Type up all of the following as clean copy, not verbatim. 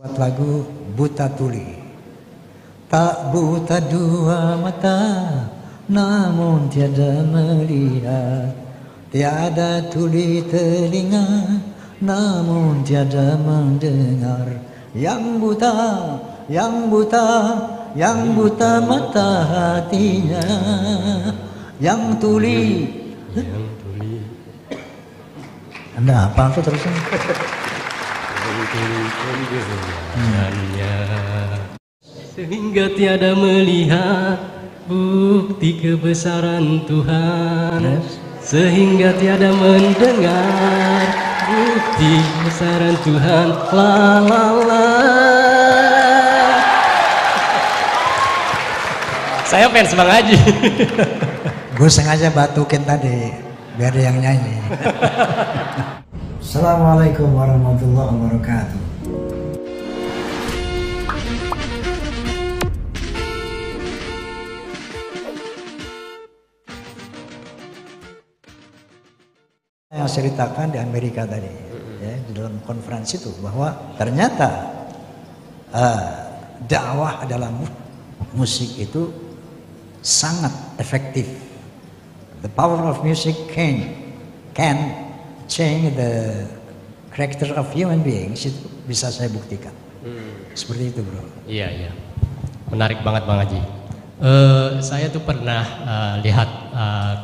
Buat lagu Buta Tuli. Tak buta dua mata, namun tiada melihat. Tiada tuli telinga, namun tiada mendengar. Yang buta, yang buta, yang buta mata hatinya. Yang tuli. Anda apa tuh terusan? Sehingga tiada melihat bukti kebesaran Tuhan, sehingga tiada mendengar bukti kebesaran Tuhan. La la la. Saya fans Bang Haji. Gue sengaja batukin tadi biar dia yang nyanyi. Assalamualaikum warahmatullahi wabarakatuh. Yang saya ceritakan di Amerika tadi, ya, di dalam konferensi itu bahwa ternyata dakwah dalam musik itu sangat efektif. The power of music can change the character of human beings, itu bisa saya buktikan. Seperti itu, bro. Iya, iya. Menarik banget Bang Haji. Saya tuh pernah lihat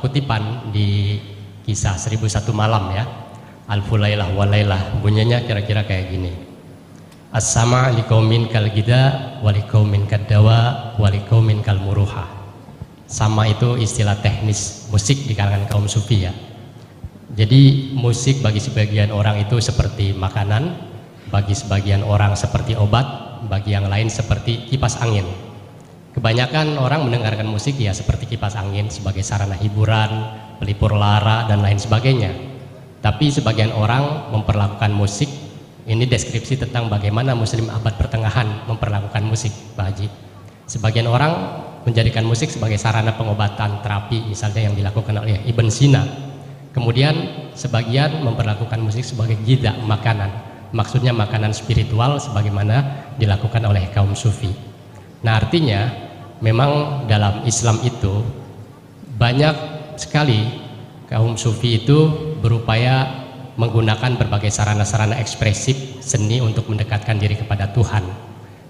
kutipan di kisah 1001 malam ya. Alfulailah walailah. Bunyinya kira-kira kayak gini. As-sama liqaumin kal gida waliqaumin kaddawa waliqaumin kal muruha. Sama itu istilah teknis musik di kalangan kaum sufi ya. Jadi musik bagi sebagian orang itu seperti makanan, bagi sebagian orang seperti obat, bagi yang lain seperti kipas angin. Kebanyakan orang mendengarkan musik ya seperti kipas angin sebagai sarana hiburan, pelipur lara dan lain sebagainya. Tapi sebagian orang memperlakukan musik, ini deskripsi tentang bagaimana muslim abad pertengahan memperlakukan musik, Pak Haji. Sebagian orang menjadikan musik sebagai sarana pengobatan, terapi misalnya yang dilakukan oleh Ibn Sina. Kemudian sebagian memperlakukan musik sebagai giza, makanan. Maksudnya makanan spiritual sebagaimana dilakukan oleh kaum sufi. Nah artinya memang dalam Islam itu banyak sekali kaum sufi itu berupaya menggunakan berbagai sarana-sarana ekspresif seni untuk mendekatkan diri kepada Tuhan.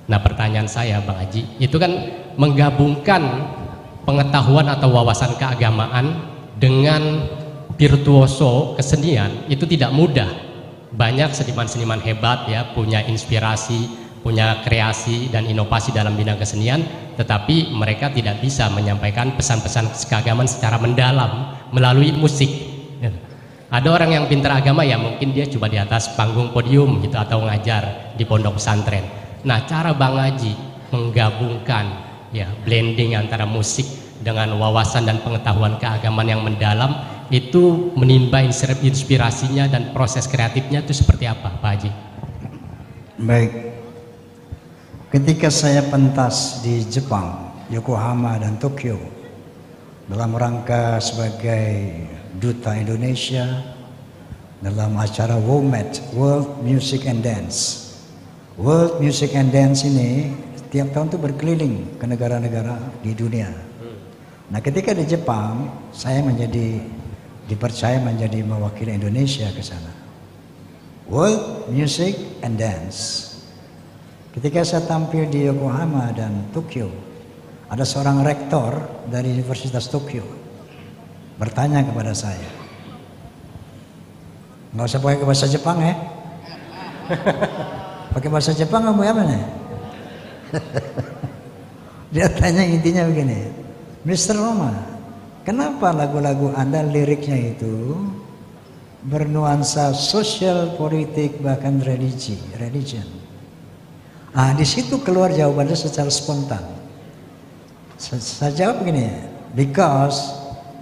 Nah pertanyaan saya Bang Haji, itu kan menggabungkan pengetahuan atau wawasan keagamaan dengan virtuoso kesenian itu tidak mudah. Banyak seniman-seniman hebat ya, punya inspirasi, punya kreasi dan inovasi dalam bidang kesenian, tetapi mereka tidak bisa menyampaikan pesan-pesan keagamaan secara mendalam melalui musik. Ada orang yang pintar agama ya mungkin dia coba di atas panggung podium gitu atau ngajar di pondok pesantren. Nah cara Bang Haji menggabungkan ya blending antara musik dengan wawasan dan pengetahuan keagamaan yang mendalam itu menimba inspirasinya dan proses kreatifnya itu seperti apa Pak Haji? Baik. Ketika saya pentas di Jepang, Yokohama dan Tokyo dalam rangka sebagai duta Indonesia dalam acara WOMAD, World Music and Dance. World Music and Dance ini tiap tahun tuh berkeliling ke negara-negara di dunia. Nah ketika di Jepang saya dipercaya menjadi mewakili Indonesia ke sana. World Music and Dance. Ketika saya tampil di Yokohama dan Tokyo, ada seorang rektor dari Universitas Tokyo bertanya kepada saya, nggak usah pakai bahasa Jepang ya, pakai bahasa Jepang kamu ya mana? Dia tanya intinya begini, Mr. Roma, kenapa lagu-lagu Anda liriknya itu bernuansa sosial, politik, bahkan religion? Ah, di situ keluar jawabannya secara spontan. Saya jawab begini, because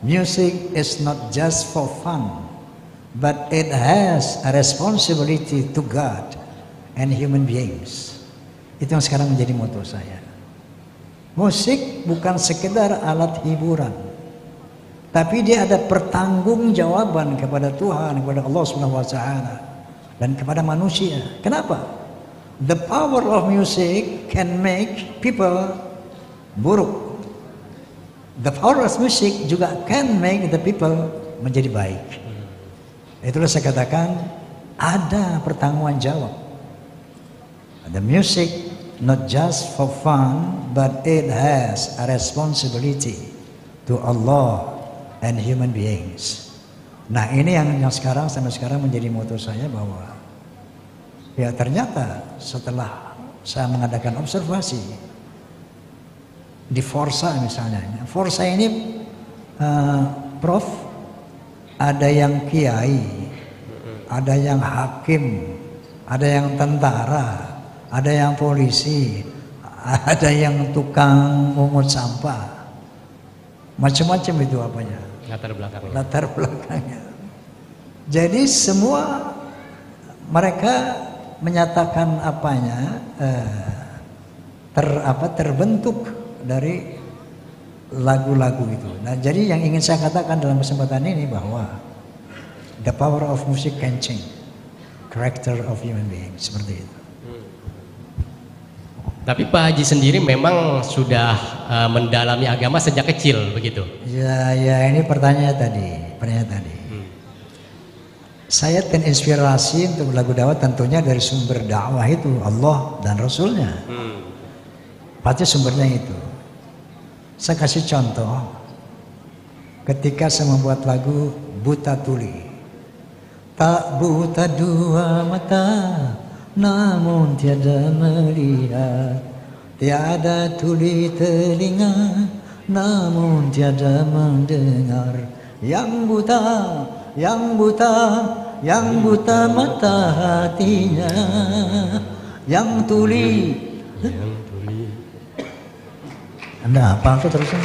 music is not just for fun, but it has a responsibility to God and human beings. Itu yang sekarang menjadi motto saya. Musik bukan sekedar alat hiburan, tapi dia ada pertanggungjawaban kepada Tuhan, kepada Allah Subhanahu wa taala dan kepada manusia. Kenapa? The power of music can make people buruk. The power of music juga can make the people menjadi baik. Itulah saya katakan ada pertanggungan jawab. The music not just for fun, but it has a responsibility to Allah and human beings. Nah ini yang sekarang sampai sekarang menjadi moto saya, bahwa ya ternyata setelah saya mengadakan observasi di Forsa misalnya, Forsa ini Prof, ada yang kiai, ada yang hakim, ada yang tentara, ada yang polisi, ada yang tukang mungut sampah, macam-macam itu apanya, latar belakangnya. Jadi semua mereka menyatakan apanya terbentuk dari lagu-lagu itu. Nah, jadi yang ingin saya katakan dalam kesempatan ini bahwa the power of music can change character of human being, seperti itu. Tapi Pak Haji sendiri memang sudah mendalami agama sejak kecil begitu? Ya ini pertanyaan tadi. Saya terinspirasi untuk lagu dakwah tentunya dari sumber dakwah itu Allah dan Rasulnya. Pasti sumbernya itu. Saya kasih contoh, ketika saya membuat lagu Buta Tuli. Tak buta dua mata, namun tiada melihat. Tiada tuli telinga, namun tiada mendengar. Yang buta mata hatinya, yang tuli. Anda apa tuh terusan?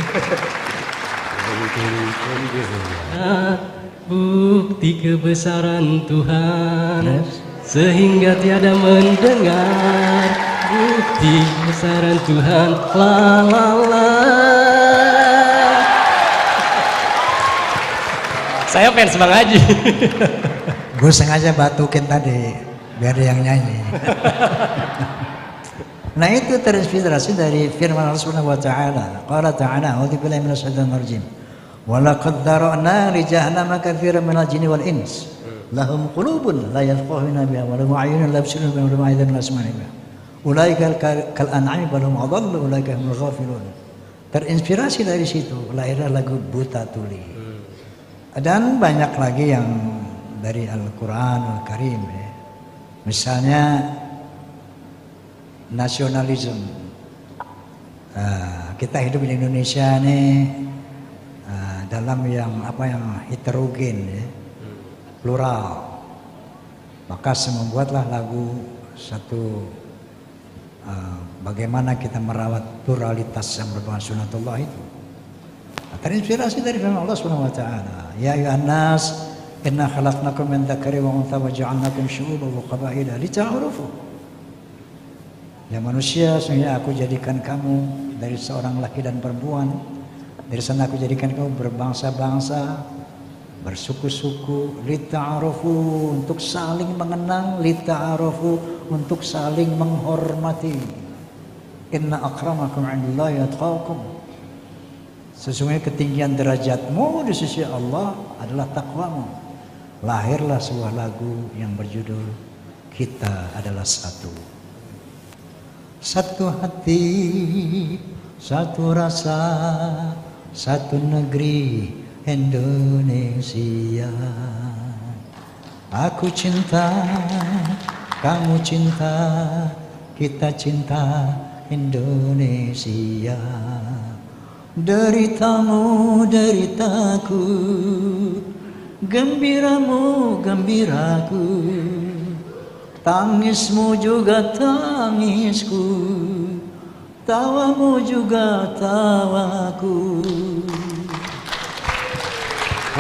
Bukti kebesaran Tuhan, sehingga tiada mendengar. Bukti kebesaran Tuhan, la la la. Saya fans Bang Haji. Gue sengaja batukin tadi biar ada yang nyanyi. Nah itu terinspirasi dari firman Allah Subhanahu wa taala. Qala ta'ala, a'udzu billahi minasyaitonir rajim. Wa laqad dara'na li jahannama katsiran minal jinni wal ins. Lahum qulubun la yafqahuna biha wa lahum a'yunun la yabsiruna biha wa lahum a'yunun la yasma'una biha. Ulaika kal an'ami bal hum adallu ulaika humul ghafilun. Terinspirasi dari situ lahirlah lagu Buta Tuli. Dan banyak lagi yang dari Al-Quran Al-Karim ya. Misalnya nasionalisme. Kita hidup di Indonesia nih dalam yang heterogen ya, plural. Maka saya membuatlah lagu satu bagaimana kita merawat pluralitas yang berbahasa sunnatullah itu. Terinspirasi dari firman Allah Subhanahu wa taala. Ya ayyuhan nas, inna khalaqnakum min dzakarin wa untha wa ja'alnakum syu'uban wa qabaila lita'arafu. Ya manusia, sesungguhnya aku jadikan kamu dari seorang laki dan perempuan. Dari sana aku jadikan kamu berbangsa-bangsa, bersuku-suku, lita'arafu, untuk saling mengenal, lita'arafu, untuk saling menghormati. Inna akramakum 'indallahi atqakum. Sesungguhnya ketinggian derajatmu di sisi Allah adalah takwamu. Lahirlah sebuah lagu yang berjudul Kita Adalah Satu. Satu hati, satu rasa, satu negeri Indonesia. Aku cinta, kamu cinta, kita cinta Indonesia. Deritamu, deritaku, gembiramu, gembiraku, tangismu juga tangisku, tawamu juga tawaku.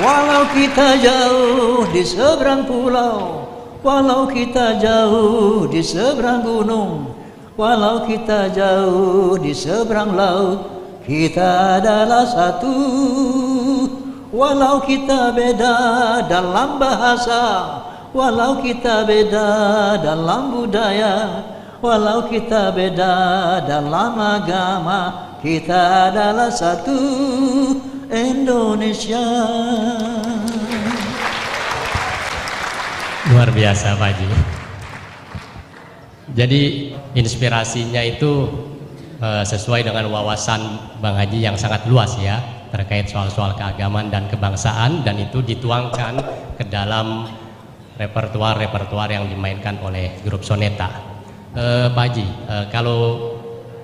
Walau kita jauh di seberang pulau, walau kita jauh di seberang gunung, walau kita jauh di seberang laut, kita adalah satu. Walau kita beda dalam bahasa, walau kita beda dalam budaya, Walau kita beda dalam agama, kita adalah satu Indonesia. Luar biasa Pak Haji. Jadi inspirasinya itu sesuai dengan wawasan Bang Haji yang sangat luas ya, terkait soal-soal keagamaan dan kebangsaan, dan itu dituangkan ke dalam repertuar yang dimainkan oleh grup Soneta. Pak Haji, kalau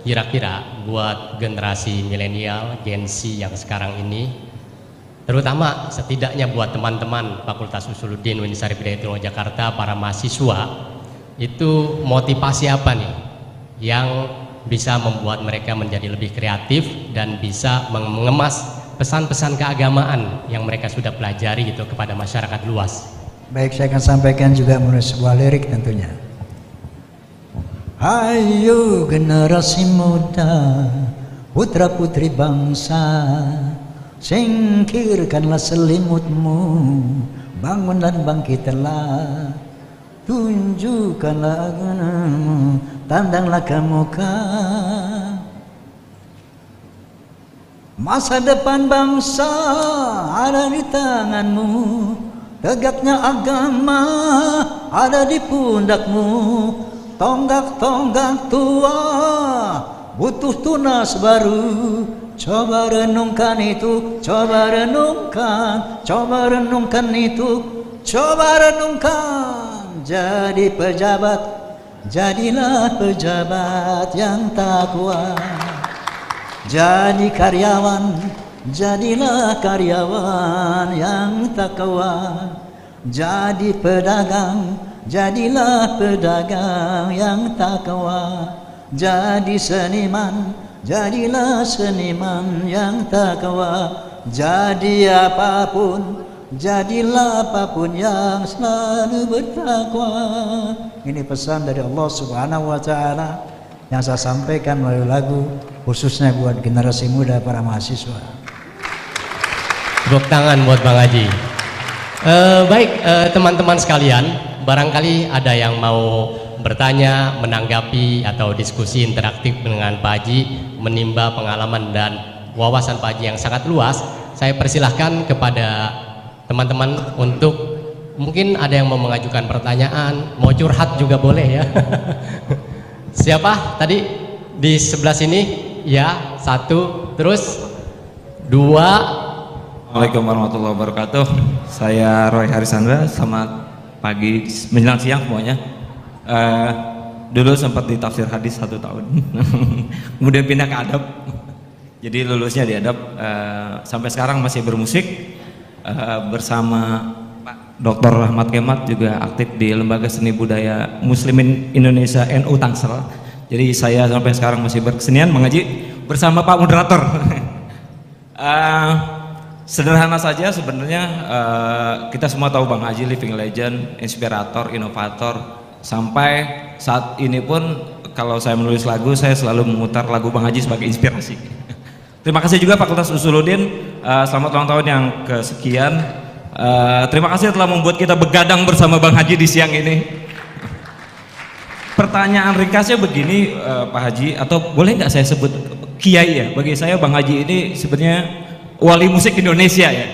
kira-kira buat generasi milenial, Gen Z yang sekarang ini, terutama setidaknya buat teman-teman Fakultas Usuluddin Unisari Hidayatullah Jakarta, para mahasiswa, itu motivasi apa nih yang bisa membuat mereka menjadi lebih kreatif dan bisa mengemas pesan-pesan keagamaan yang mereka sudah pelajari gitu kepada masyarakat luas? Baik, saya akan sampaikan juga melalui sebuah lirik tentunya. Ayo generasi muda, putra putri bangsa, singkirkanlah selimutmu, bangun dan bangkitlah, tunjukkanlah agamamu, tandanglah ke muka. Masa depan bangsa ada di tanganmu, tegaknya agama ada di pundakmu. Tonggak-tonggak tua butuh tunas baru. Coba renungkan itu, coba renungkan, coba renungkan itu, coba renungkan. Jadi pejabat, jadilah pejabat yang takwa. Jadi karyawan, jadilah karyawan yang takwa. Jadi pedagang, jadilah pedagang yang takwa. Jadi seniman, jadilah seniman yang takwa. Jadi apapun, jadilah apapun yang selalu bertakwa. Ini pesan dari Allah Subhanahu wa Ta'ala yang saya sampaikan melalui lagu, khususnya buat generasi muda, para mahasiswa. Tepuk tangan buat Bang Haji. Baik, teman-teman sekalian, barangkali ada yang mau bertanya, menanggapi, atau diskusi interaktif dengan Pak Haji, menimba pengalaman dan wawasan Pak Haji yang sangat luas. Saya persilahkan kepada teman-teman untuk, mungkin ada yang mau mengajukan pertanyaan, mau curhat juga boleh ya. Siapa tadi di sebelah sini? Ya, satu, terus dua. Assalamualaikum warahmatullahi wabarakatuh. Saya Roy Harisandra. Selamat pagi menjelang siang semuanya. Dulu sempat di tafsir hadis 1 tahun, kemudian pindah ke adab. Jadi lulusnya di adab. Sampai sekarang masih bermusik bersama Pak Dr. Rahmat Kemat, juga aktif di Lembaga Seni Budaya Muslimin Indonesia NU Tangsel. Jadi saya sampai sekarang masih berkesenian mengaji bersama Pak Moderator. Sederhana saja sebenarnya, kita semua tahu Bang Haji living legend, inspirator, inovator. Sampai saat ini pun kalau saya menulis lagu, saya selalu memutar lagu Bang Haji sebagai inspirasi. Terima kasih juga Fakultas Usuluddin, selamat ulang tahun yang kesekian. Terima kasih telah membuat kita begadang bersama Bang Haji di siang ini. Pertanyaan ringkasnya begini, Pak Haji, atau boleh nggak saya sebut Kiai ya? Bagi saya Bang Haji ini sebenarnya wali musik Indonesia ya.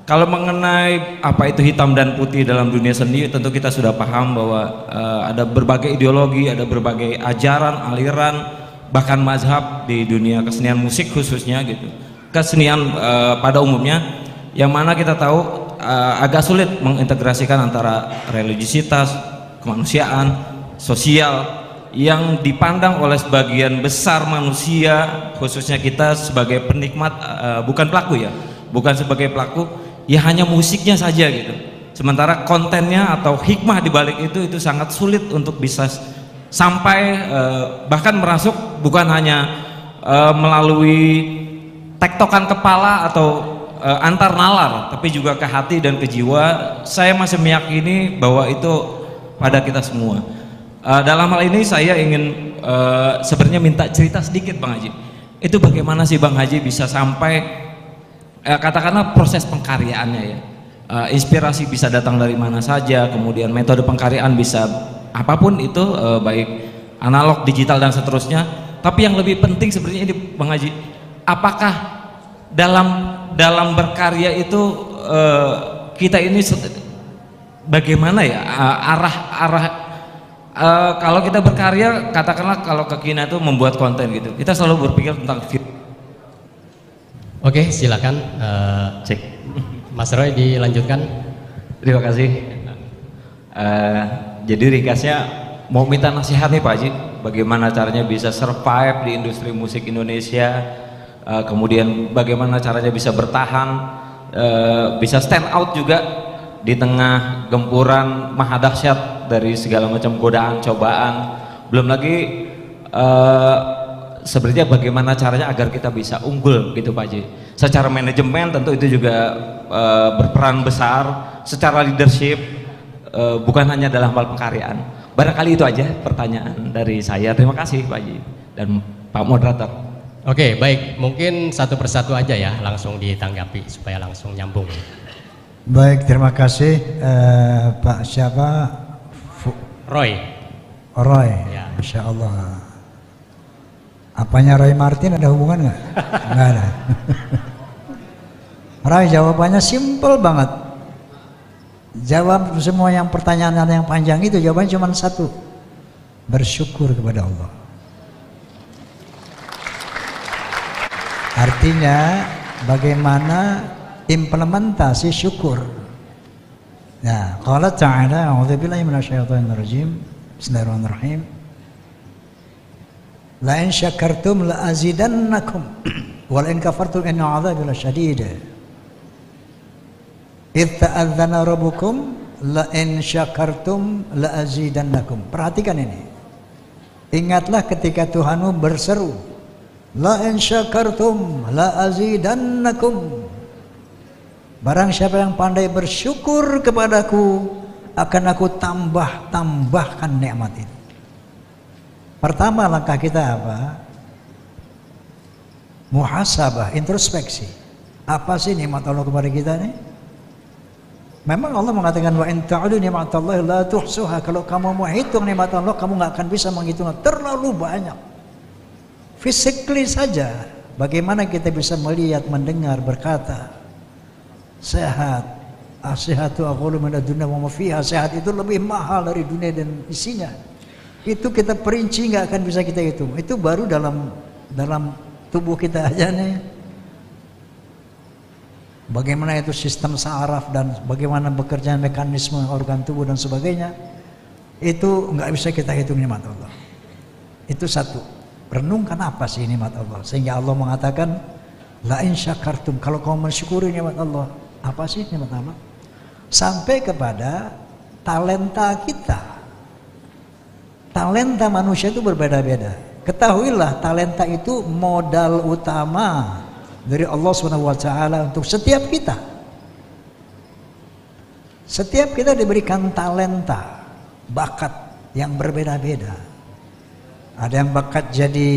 Kalau mengenai apa itu hitam dan putih dalam dunia seni, tentu kita sudah paham bahwa ada berbagai ideologi, ada berbagai ajaran, aliran, bahkan mazhab di dunia kesenian musik khususnya gitu. Kesenian pada umumnya, yang mana kita tahu agak sulit mengintegrasikan antara religiositas, kemanusiaan, sosial, yang dipandang oleh sebagian besar manusia, khususnya kita sebagai penikmat, bukan pelaku ya, bukan sebagai pelaku, ya hanya musiknya saja gitu. Sementara kontennya atau hikmah di balik itu sangat sulit untuk bisa sampai, bahkan merasuk bukan hanya melalui tektokan kepala atau antar nalar, tapi juga ke hati dan ke jiwa. Saya masih meyakini bahwa itu pada kita semua. Dalam hal ini saya ingin sebenarnya minta cerita sedikit Bang Haji. Itu bagaimana sih Bang Haji bisa sampai katakanlah proses pengkaryaannya ya. inspirasi bisa datang dari mana saja, kemudian metode pengkaryaan bisa apapun itu, baik analog, digital dan seterusnya. Tapi yang lebih penting sebenarnya ini Bang Haji, apakah dalam berkarya itu kita ini bagaimana ya arah kalau kita berkarya, katakanlah kalau ke Kina itu membuat konten gitu, kita selalu berpikir tentang Oke, silakan cek. Mas Roy dilanjutkan. Terima kasih. Jadi ringkasnya mau minta nasihat nih Pak Haji, bagaimana caranya bisa survive di industri musik Indonesia, kemudian bagaimana caranya bisa bertahan, bisa stand out juga di tengah gempuran maha dahsyat dari segala macam godaan, cobaan. Belum lagi sebenarnya bagaimana caranya agar kita bisa unggul gitu Pak Haji. Secara manajemen tentu itu juga berperan besar, secara leadership, bukan hanya dalam hal pengkaryaan. Barangkali itu aja pertanyaan dari saya. Terima kasih Pak Haji dan Pak Moderator. Oke, baik, mungkin satu persatu aja ya, langsung ditanggapi supaya langsung nyambung. Baik, terima kasih Pak siapa? Roy. Roy, Ya. Masya Allah. Apanya Roy Martin ada hubungan nggak? Nggak ada. Roy, jawabannya simple banget. Jawab semua yang pertanyaan yang panjang itu, jawabannya cuma satu: bersyukur kepada Allah. Artinya bagaimana implementasi syukur. Nah, qala ta'ala, a'udzubillahi minasyaitonir rajim. Bismillahirrahmanirrahim. La in syakartum la azidannakum wa la in kafartum inna 'adzabi lasyadid. Idz ta'adzana rabbukum la in syakartum la azidannakum. Perhatikan ini. Ingatlah ketika Tuhanmu berseru, la in syakartum la azidannakum. Barang siapa yang pandai bersyukur kepadaku, akan aku tambahkan nikmat itu. Pertama langkah kita apa? Muhasabah, introspeksi. Apa sih nikmat Allah kepada kita nih? Memang Allah mengatakan wa in ta'udu ni'matallahi la tuhsuha. Kalau kamu mau hitung nikmat Allah, kamu nggak akan bisa menghitungnya, terlalu banyak. Physically saja, bagaimana kita bisa melihat, mendengar, berkata, sehat, as-sihatu aqallu min ad-dunya wa ma fiha. Sehat itu lebih mahal dari dunia dan isinya. Itu kita perinci, nggak akan bisa kita hitung. Itu baru dalam tubuh kita aja nih. Bagaimana itu sistem saraf dan bagaimana bekerja mekanisme organ tubuh dan sebagainya, itu nggak bisa kita hitung nikmat Allah. Itu satu. Renungkan apa sih nikmat Allah, sehingga Allah mengatakan la in syakartum, kalau kamu mensyukuri nikmat Allah. Apa sih nikmat Allah? Sampai kepada talenta kita. Talenta manusia itu berbeda-beda. Ketahuilah, talenta itu modal utama dari Allah SWT untuk setiap kita. Setiap kita diberikan talenta, bakat yang berbeda-beda. Ada yang bakat jadi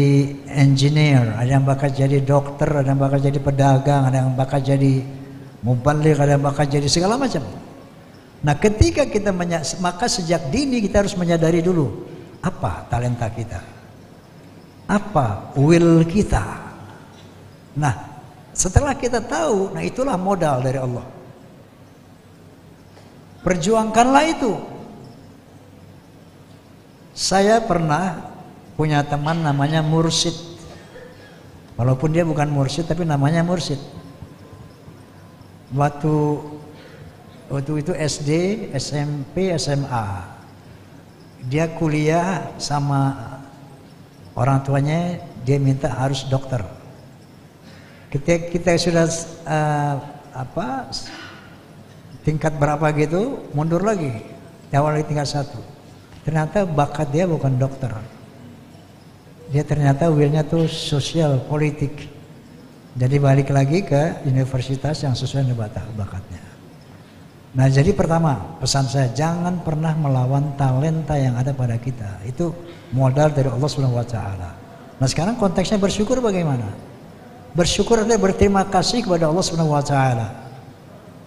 engineer, ada yang bakat jadi dokter, ada yang bakat jadi pedagang, ada yang bakat jadi mubaligh, ada yang bakat jadi segala macam. Nah, ketika kita maka sejak dini kita harus menyadari dulu apa talenta kita, apa will kita. Nah, setelah kita tahu, nah itulah modal dari Allah. Perjuangkanlah itu. Saya pernah punya teman namanya Mursyid. Walaupun dia bukan mursyid, tapi namanya Mursyid. Waktu itu SD, SMP, SMA. Dia kuliah sama orang tuanya, dia minta harus dokter. Ketika kita sudah tingkat berapa gitu, mundur lagi, awal lagi tingkat 1. Ternyata bakat dia bukan dokter, dia ternyata willnya tuh sosial politik. Jadi balik lagi ke universitas yang sesuai dengan bakatnya. Nah, jadi pertama pesan saya, jangan pernah melawan talenta yang ada pada kita. Itu modal dari Allah SWT. Nah, sekarang konteksnya bersyukur bagaimana? Bersyukur adalah berterima kasih kepada Allah SWT.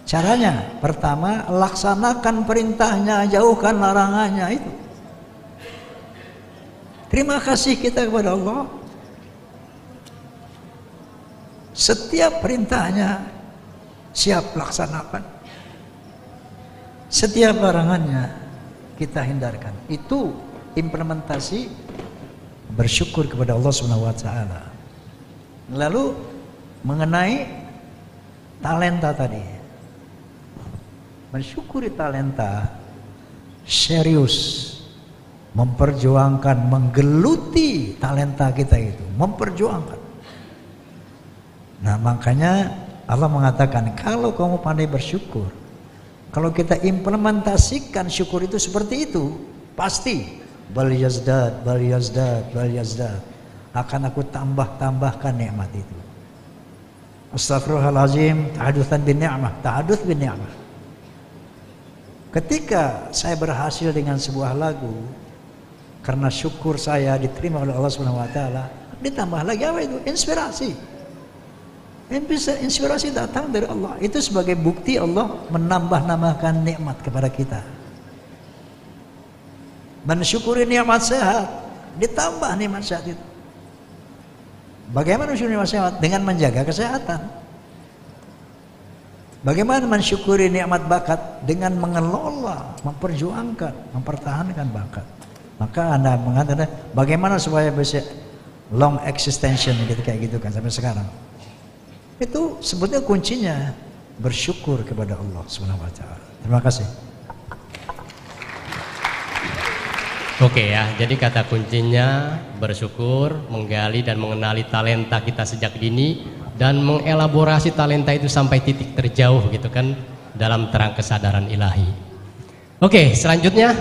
Caranya, pertama, laksanakan perintahnya, jauhkan larangannya itu. Terima kasih kita kepada Allah. Setiap perintahnya siap laksanakan. Setiap larangannya kita hindarkan. Itu implementasi bersyukur kepada Allah Subhanahu wa taala. Lalu mengenai talenta tadi. Mensyukuri talenta, serius memperjuangkan, menggeluti talenta kita itu, memperjuangkan. Nah, makanya Allah mengatakan kalau kamu pandai bersyukur, kalau kita implementasikan syukur itu seperti itu, pasti bal yazdad akan aku tambahkan nikmat itu. Astaghfirullahalazim, ta'adutsan bin ni'mah. Ketika saya berhasil dengan sebuah lagu, karena syukur saya diterima oleh Allah Subhanahu wa taala, ditambah lagi apa itu? Inspirasi. Inspirasi datang dari Allah. Itu sebagai bukti Allah menambah-nambahkan nikmat kepada kita. Mensyukuri nikmat sehat, ditambah nikmat sehat itu. Bagaimana mensyukuri nikmat sehat? Dengan menjaga kesehatan. Bagaimana mensyukuri nikmat bakat? Dengan mengelola, memperjuangkan, mempertahankan bakat. Maka Anda mengatakan bagaimana supaya bisa long extension gitu, kayak gitu kan sampai sekarang. Itu sebetulnya kuncinya bersyukur kepada Allah Subhanahu wa taala. Terima kasih. Oke ya, jadi kata kuncinya bersyukur, menggali dan mengenali talenta kita sejak dini dan mengelaborasi talenta itu sampai titik terjauh gitu kan dalam terang kesadaran ilahi. Oke, selanjutnya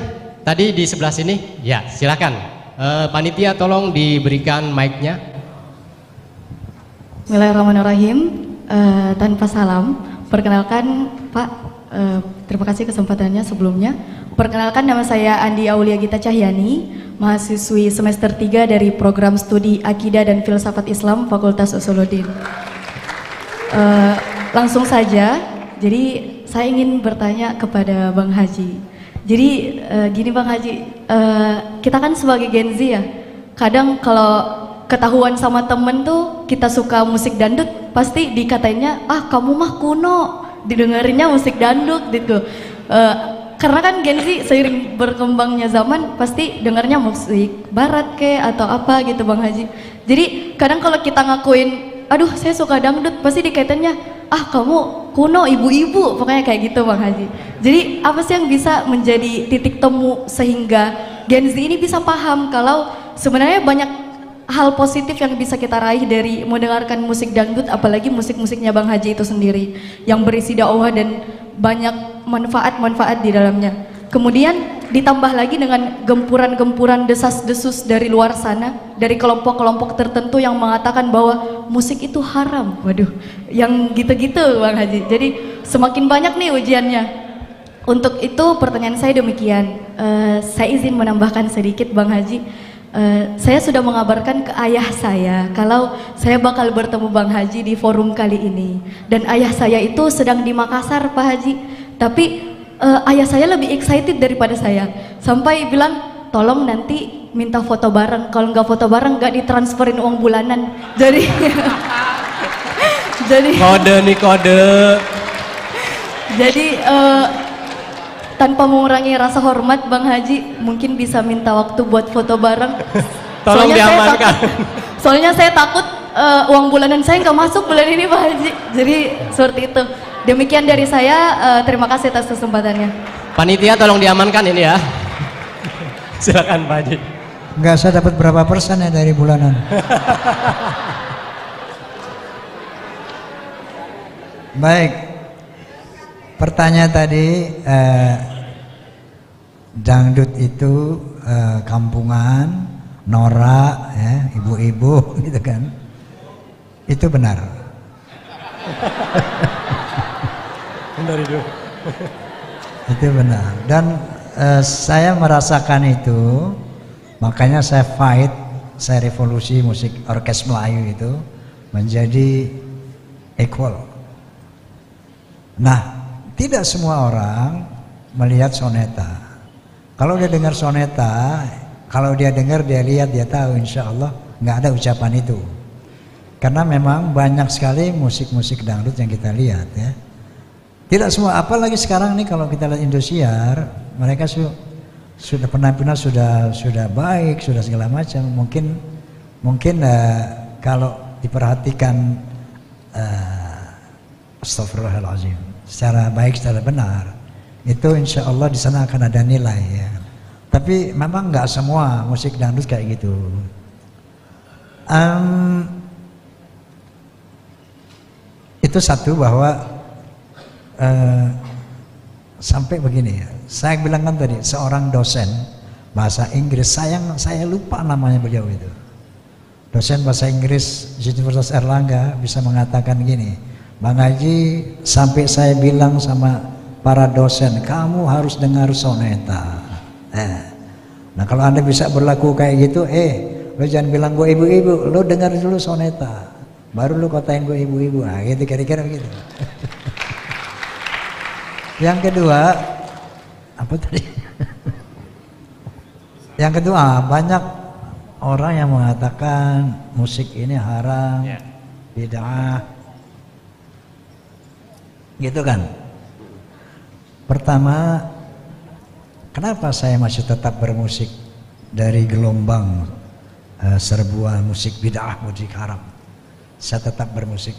tadi di sebelah sini, ya silakan panitia tolong diberikan mic-nya. Bismillahirrahmanirrahim. Tanpa salam, perkenalkan Pak, terima kasih kesempatannya sebelumnya. Perkenalkan, nama saya Andi Aulia Gita Cahyani, mahasiswi semester 3 dari program studi Akidah dan Filsafat Islam Fakultas Usuluddin. Langsung saja, jadi saya ingin bertanya kepada Bang Haji. Jadi gini Bang Haji, kita kan sebagai Gen Z ya, kadang kalau ketahuan sama temen tuh kita suka musik dangdut, pasti dikatainnya, ah kamu mah kuno, didengerinnya musik dangdut gitu. Karena kan Gen Z seiring berkembangnya zaman pasti dengarnya musik barat atau apa gitu Bang Haji. Jadi kadang kalau kita ngakuin, aduh saya suka dangdut, pasti dikaitannya, ah kamu kuno, ibu-ibu, pokoknya kayak gitu Bang Haji. Jadi apa sih yang bisa menjadi titik temu sehingga Gen Z ini bisa paham kalau sebenarnya banyak hal positif yang bisa kita raih dari mendengarkan musik dangdut, apalagi musik-musiknya Bang Haji itu sendiri yang berisi dakwah dan banyak manfaat-manfaat di dalamnya. Kemudian ditambah lagi dengan gempuran-gempuran desas-desus dari luar sana, dari kelompok-kelompok tertentu yang mengatakan bahwa musik itu haram. Waduh, yang gitu-gitu Bang Haji. Jadi semakin banyak nih ujiannya. Untuk itu pertanyaan saya demikian. Saya izin menambahkan sedikit Bang Haji. Saya sudah mengabarkan ke ayah saya kalau saya bakal bertemu Bang Haji di forum kali ini. Dan ayah saya itu sedang di Makassar Pak Haji. Tapi ayah saya lebih excited daripada saya. Sampai bilang, tolong nanti minta foto bareng. Kalau nggak foto bareng nggak ditransferin uang bulanan. Jadi kode nih kode. Jadi tanpa mengurangi rasa hormat Bang Haji, mungkin bisa minta waktu buat foto bareng. Tolong diamankan. Soalnya saya takut uang bulanan saya nggak masuk bulan ini Pak Haji. Jadi seperti itu. Demikian dari saya, terima kasih atas kesempatannya. Panitia tolong diamankan ini ya. Silakan Pak Haji. Enggak, saya dapat berapa persen ya dari bulanan? Baik. Pertanyaan tadi, dangdut itu kampungan, norak, ya, ibu-ibu gitu kan. Itu benar. Itu benar. Dan saya merasakan itu, makanya saya fight, saya revolusi musik orkes Melayu itu menjadi equal. Nah, tidak semua orang melihat soneta. Kalau dia dengar soneta, kalau dia dengar, dia lihat, dia tahu, insya Allah nggak ada ucapan itu. Karena memang banyak sekali musik-musik dangdut yang kita lihat ya. Tidak semua, apalagi sekarang nih kalau kita lihat Indosiar, mereka sudah penampilan sudah baik, sudah segala macam. Mungkin kalau diperhatikan astagfirullahaladzim, secara baik, secara benar, itu insya Allah di sana akan ada nilai ya. Tapi memang nggak semua musik dangdut kayak gitu. Itu satu, bahwa sampai begini ya, saya bilang kan tadi seorang dosen bahasa Inggris, saya lupa namanya beliau itu, dosen bahasa Inggris Universitas Erlangga, bisa mengatakan gini, Bang Haji, sampai saya bilang sama para dosen, kamu harus dengar soneta. Nah kalau Anda bisa berlaku kayak gitu, lo jangan bilang gue ibu-ibu, lo dengar dulu soneta, baru lo katain gue ibu-ibu. Nah gitu, kira-kira begitu. Yang kedua, apa tadi? Yang kedua, banyak orang yang mengatakan musik ini haram, bid'ah, gitu kan? Pertama, kenapa saya masih tetap bermusik dari gelombang serbuan musik bid'ah, musik haram? Saya tetap bermusik.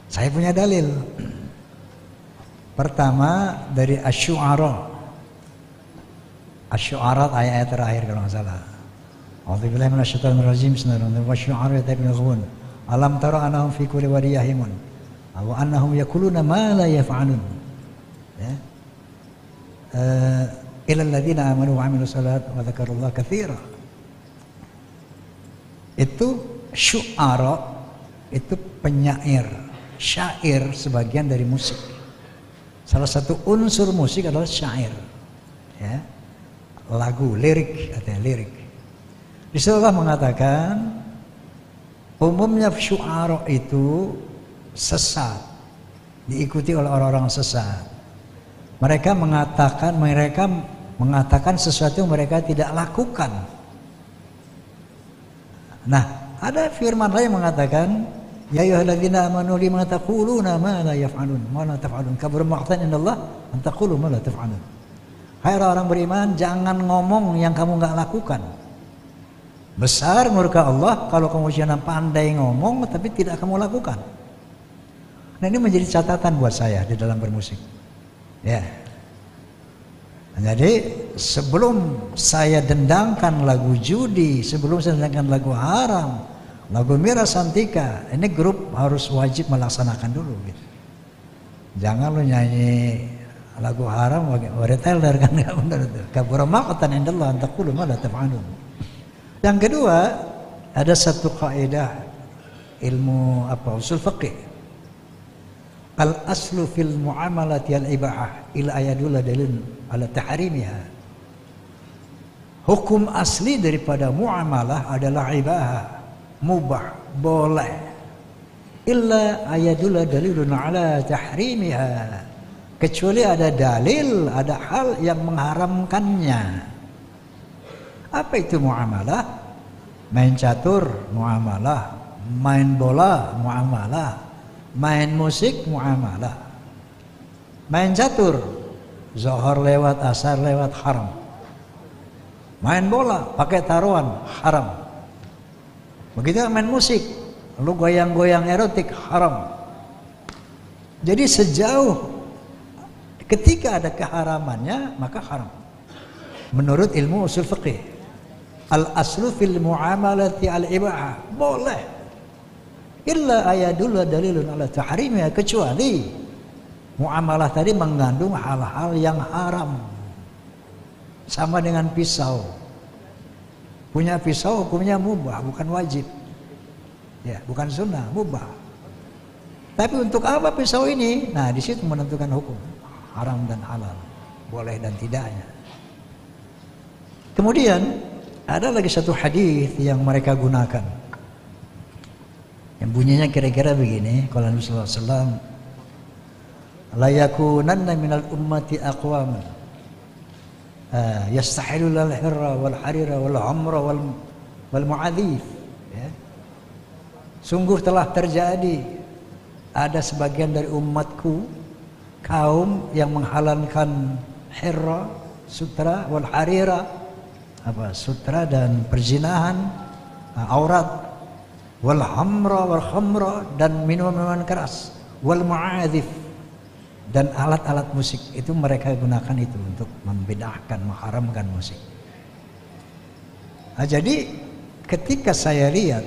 Saya punya dalil. Pertama dari Asy-Syu'ara. Asy-Syu'ara ayat terakhir kalau nggak salah. A'udzubillahi minasyaitonir rajim. Bismillahirrahmanirrahim. Wasy-syu'ara yattabi'uhum. Alam tara annahum fi kulli wadin yahimun. Wa annahum yakuluna ma la yaf'alun. Ya. Ila alladziina aamanu wa 'amilus salihati wa dzakarullaha katsiran. Itu syu'ara, itu penyair, syair sebagian dari musik. Salah satu unsur musik adalah syair, ya, lagu, lirik, artinya lirik. Di situ Allah mengatakan, umumnya syu'ara itu sesat, diikuti oleh orang-orang sesat. Mereka mengatakan sesuatu yang mereka tidak lakukan. Nah, ada firman lain yang mengatakan, ya ayyuhalladzina amanu lima taquluna ma la yaf'alun ma la taf'alun kabura maqtan indallah an taqulu ma la taf'alun. Hai orang beriman, jangan ngomong yang kamu enggak lakukan. Besar murka Allah kalau kamu jangan pandai ngomong tapi tidak kamu lakukan. Nah, ini menjadi catatan buat saya di dalam bermusik. Ya. Jadi sebelum saya dendangkan lagu judi, sebelum saya dendangkan lagu haram, lagu Mira Santika, ini grup harus wajib melaksanakan dulu gitu. Jangan lu nyanyi lagu haram retailer kan, enggak benar itu. Kabura maqtan indallah an taqulu ma la taf'alun. Yang kedua, ada satu kaidah ilmu usul fiqih. Al aslu fil muamalati al ibahah ila ayadul dalil ala tahrimiha. Hukum asli daripada muamalah adalah ibahah, mubah, boleh, illa ayadullah dalilun ala tahrimiha, kecuali ada dalil, ada hal yang mengharamkannya. Apa itu muamalah? Main catur muamalah, main bola muamalah, main musik muamalah. Main catur zuhur lewat asar lewat haram. Main bola pakai taruhan haram. Begitu main musik, lu goyang-goyang erotik haram. Jadi sejauh ketika ada keharamannya maka haram. Menurut ilmu usul fiqih, al aslu fil muamalati al ibahah, boleh. Illa ayadullah dalilun ala tahrimiha, kecuali muamalah tadi mengandung hal-hal yang haram. Sama dengan pisau. Punya pisau hukumnya mubah, bukan wajib. Ya, bukan sunnah, mubah. Tapi untuk apa pisau ini? Nah, di situ menentukan hukum haram dan halal, boleh dan tidaknya. Kemudian ada lagi satu hadis yang mereka gunakan, yang bunyinya kira-kira begini. Kalau Nabi sallallahu alaihi wasallam, la yakunanna minal ummati aqwaman yastahilul al-hirra wal harira wal amra wal mu'adhif, ya. Sungguh telah terjadi ada sebagian dari umatku kaum yang menghalalkan hirra, sutra, wal harira, sutra dan perzinahan, aurat, wal hamra wal khamra, dan minuman-minuman keras, wal mu'adzif, dan alat-alat musik. Itu mereka gunakan itu untuk membidahkan, mengharamkan musik. Nah, jadi ketika saya lihat,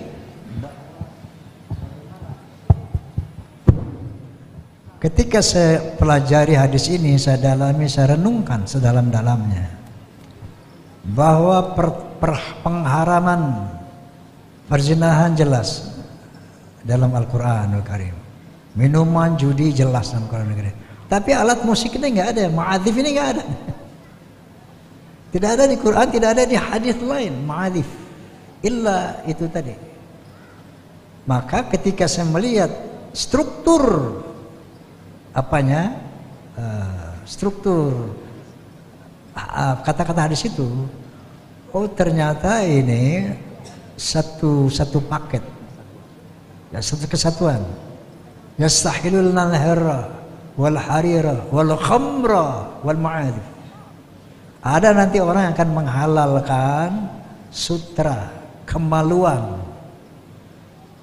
ketika saya pelajari hadis ini, saya dalami, saya renungkan sedalam-dalamnya bahwa pengharaman perzinahan jelas dalam Al-Quranul Karim, minuman judi jelas dalam Al-Quranul Karim, tapi alat musik ini nggak ada, ma'adif ini nggak ada, tidak ada di Quran, tidak ada di hadis lain ma'adif, illa itu tadi. Maka ketika saya melihat struktur struktur kata-kata hadis itu, oh ternyata ini satu paket, ya, satu kesatuan. Yastahilul nalhara wal harira wal khamra wal ma'adif. Ada nanti orang yang akan menghalalkan sutra, kemaluan,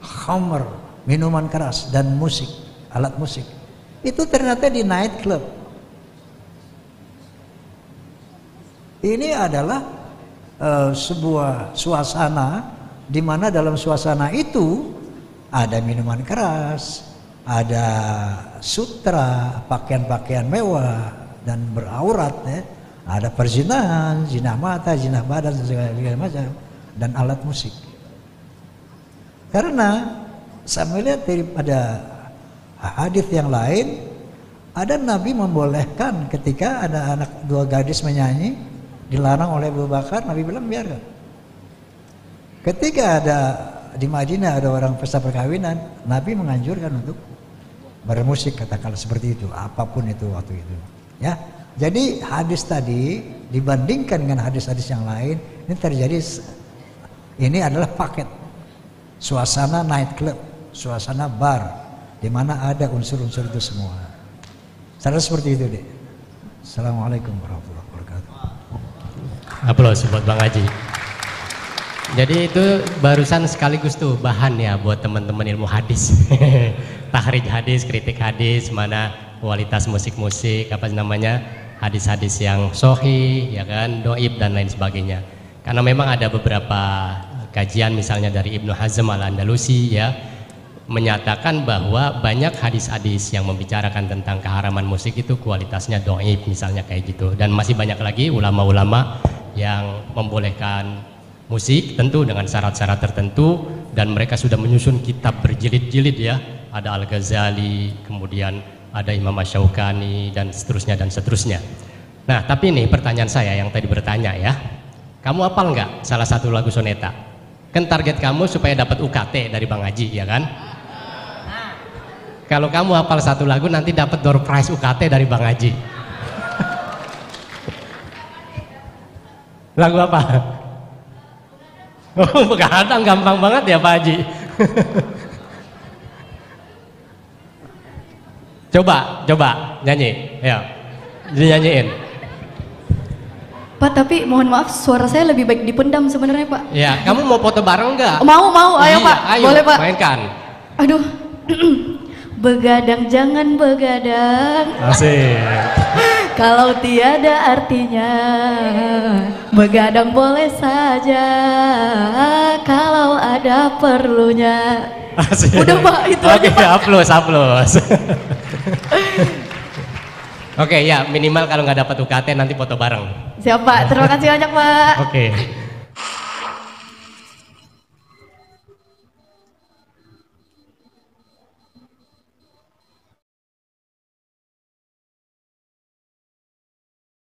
khamr, minuman keras, dan musik, alat musik. Itu ternyata di night club. Ini adalah sebuah suasana di mana dalam suasana itu ada minuman keras, ada sutra, pakaian-pakaian mewah dan beraurat, ya. Ada perzinahan, zina mata, zina badan, segala macam, dan alat musik. Karena saya melihat daripada hadis yang lain, ada Nabi membolehkan ketika ada dua gadis menyanyi, dilarang oleh Abu Bakar, Nabi bilang biarkan. Ketika ada di Madinah ada orang pesta perkawinan, Nabi menganjurkan untuk bermusik, katakanlah seperti itu, apapun itu waktu itu, ya. Jadi hadis tadi dibandingkan dengan hadis-hadis yang lain, ini terjadi, ini adalah paket suasana night club, suasana bar, di mana ada unsur-unsur itu semua. Saya seperti itu deh. Assalamualaikum warahmatullahi wabarakatuh. Aplaus buat Bang Haji. Jadi itu barusan sekaligus tuh bahan ya buat teman-teman ilmu hadis. Tahrij hadis, kritik hadis, mana kualitas musik-musik, apa namanya, hadis-hadis yang sahih, ya kan, doib dan lain sebagainya. Karena memang ada beberapa kajian misalnya dari Ibnu Hazm al-Andalusi, ya, menyatakan bahwa banyak hadis-hadis yang membicarakan tentang keharaman musik itu kualitasnya doib misalnya kayak gitu, dan masih banyak lagi ulama-ulama yang membolehkan musik tentu dengan syarat-syarat tertentu, dan mereka sudah menyusun kitab berjilid-jilid, ya, ada Al-Ghazali, kemudian ada Imam Asy-Syaukani, dan seterusnya dan seterusnya. Nah, tapi nih pertanyaan saya yang tadi bertanya, ya, kamu hafal nggak salah satu lagu Soneta? Kan target kamu supaya dapat UKT dari Bang Haji, ya kan? Kalau kamu hafal satu lagu nanti dapat door prize UKT dari Bang Haji. Lagu apa? Oh, begadang, gampang banget ya Pak Haji. Coba nyanyi, ya, dinyanyiin. Pak, tapi mohon maaf, suara saya lebih baik dipendam sebenarnya Pak. Ya, kamu mau foto bareng nggak? Mau, ayo iya, Pak, ayo, boleh Pak. Mainkan. Aduh, begadang jangan begadang. Asik. Kalau tiada artinya, begadang boleh saja. Kalau ada perlunya. Asik. Udah Pak, itu aja Pak. Oke, aplaus. Oke, ya, minimal kalau nggak dapat UKT nanti foto bareng. Siap Pak, terima kasih banyak Pak. Oke.